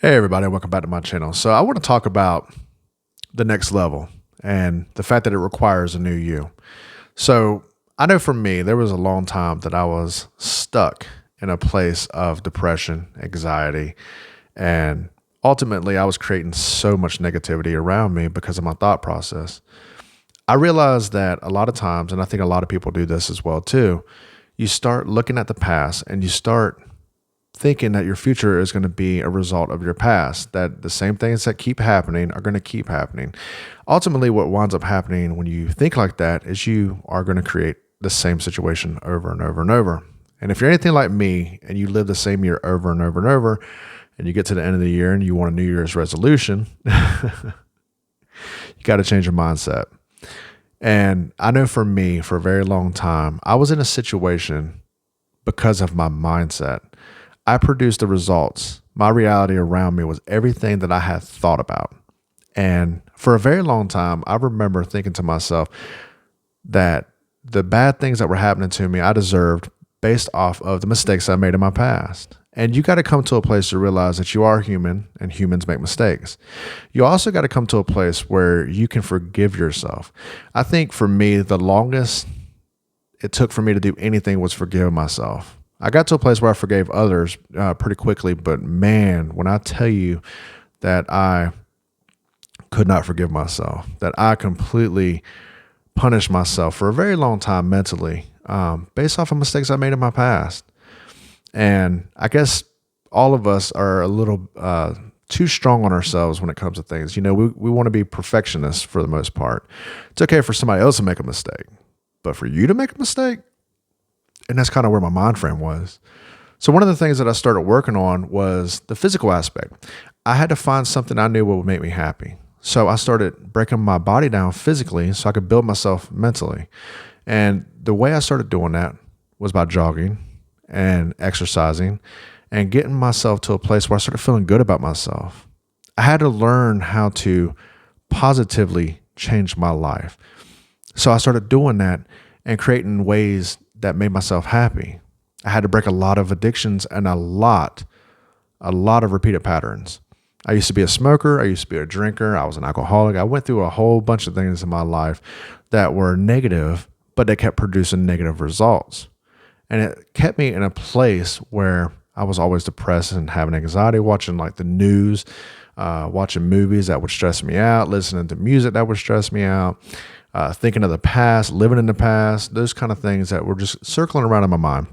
Hey everybody, welcome back to my channel. So I want to talk about the next level and the fact that it requires a new you. So I know for me, there was a long time that I was stuck in a place of depression, anxiety, and ultimately I was creating so much negativity around me because of my thought process. I realized that a lot of times, and I think a lot of people do this as well too, you start looking at the past and you start thinking that your future is going to be a result of your past, that the same things that keep happening are going to keep happening. Ultimately, what winds up happening when you think like that is you are going to create the same situation over and over and over. And if you're anything like me and you live the same year over and over and over, and you get to the end of the year and you want a New Year's resolution, you got to change your mindset. And I know for me, for a very long time, I was in a situation because of my mindset. I produced the results. My reality around me was everything that I had thought about. And for a very long time, I remember thinking to myself that the bad things that were happening to me, I deserved based off of the mistakes I made in my past. And you got to come to a place to realize that you are human and humans make mistakes. You also got to come to a place where you can forgive yourself. I think for me, the longest it took for me to do anything was forgive myself. I got to a place where I forgave others pretty quickly, but man, when I tell you that I could not forgive myself, that I completely punished myself for a very long time mentally, based off of mistakes I made in my past. And I guess all of us are a little too strong on ourselves when it comes to things. You know, we want to be perfectionists for the most part. It's okay for somebody else to make a mistake, but for you to make a mistake, and that's kind of where my mind frame was. So one of the things that I started working on was the physical aspect. I had to find something I knew would make me happy. So I started breaking my body down physically so I could build myself mentally. And the way I started doing that was by jogging and exercising and getting myself to a place where I started feeling good about myself. I had to learn how to positively change my life. So I started doing that and creating ways that made myself happy. I had to break a lot of addictions and a lot of repeated patterns. I used to be a smoker. I used to be a drinker. I was an alcoholic. I went through a whole bunch of things in my life that were negative, but they kept producing negative results. And it kept me in a place where I was always depressed and having anxiety, watching like the news, watching movies that would stress me out, listening to music that would stress me out, thinking of the past, living in the past, those kind of things that were just circling around in my mind.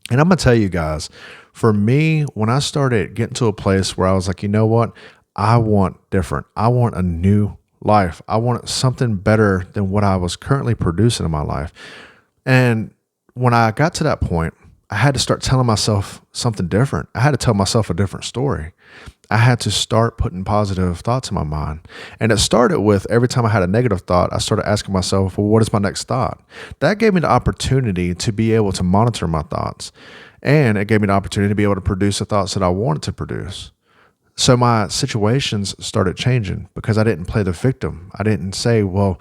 And I'm going to tell you guys, for me, when I started getting to a place where I was like, you know what? I want different. I want a new life. I want something better than what I was currently producing in my life. And when I got to that point, I had to start telling myself something different. I had to tell myself a different story. I had to start putting positive thoughts in my mind. And it started with every time I had a negative thought, I started asking myself, well, what is my next thought? That gave me the opportunity to be able to monitor my thoughts. And it gave me the opportunity to be able to produce the thoughts that I wanted to produce. So my situations started changing because I didn't play the victim. I didn't say, well,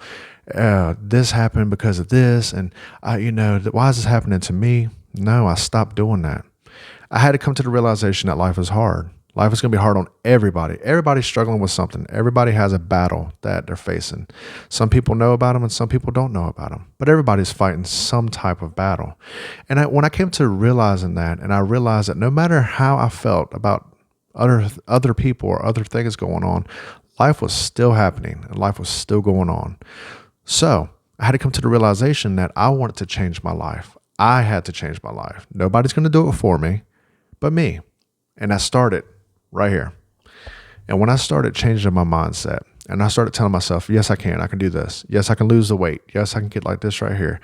this happened because of this. And why is this happening to me? No, I stopped doing that. I had to come to the realization that life is hard. Life is going to be hard on everybody. Everybody's struggling with something. Everybody has a battle that they're facing. Some people know about them and some people don't know about them. But everybody's fighting some type of battle. And when I came to realizing that, and I realized that no matter how I felt about other people or other things going on, life was still happening and life was still going on. So I had to come to the realization that I wanted to change my life. I had to change my life. Nobody's going to do it for me but me. And I started right here. And when I started changing my mindset and I started telling myself, yes, I can do this. Yes, I can lose the weight. Yes, I can get like this right here.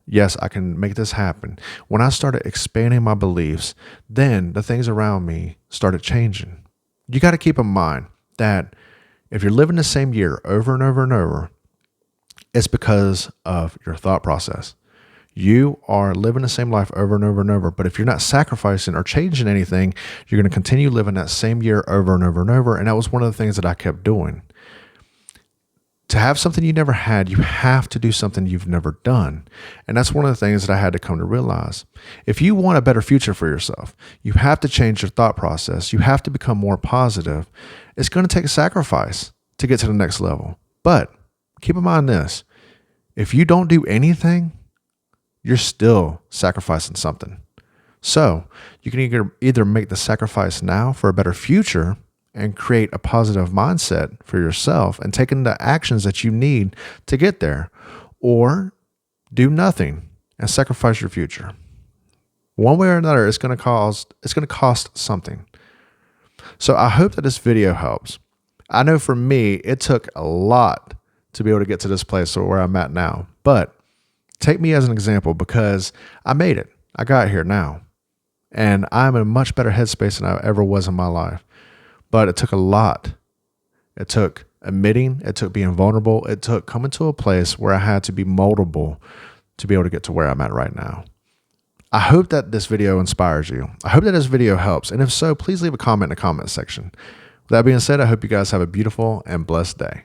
Yes, I can make this happen. When I started expanding my beliefs, then the things around me started changing. You got to keep in mind that if you're living the same year over and over and over, it's because of your thought process. You are living the same life over and over and over. But if you're not sacrificing or changing anything, you're going to continue living that same year over and over and over. And that was one of the things that I kept doing. To have something you never had, you have to do something you've never done. And that's one of the things that I had to come to realize. If you want a better future for yourself, you have to change your thought process. You have to become more positive. It's going to take a sacrifice to get to the next level. But keep in mind this, if you don't do anything, you're still sacrificing something. So you can either make the sacrifice now for a better future and create a positive mindset for yourself and taking the actions that you need to get there, or do nothing and sacrifice your future. One way or another, it's going to cost something. So I hope that this video helps. I know for me, it took a lot to be able to get to this place where I'm at now, but take me as an example because I made it. I got here now and I'm in a much better headspace than I ever was in my life. But it took a lot. It took admitting, it took being vulnerable, it took coming to a place where I had to be moldable to be able to get to where I'm at right now. I hope that this video inspires you. I hope that this video helps. And if so, please leave a comment in the comment section. With that being said, I hope you guys have a beautiful and blessed day.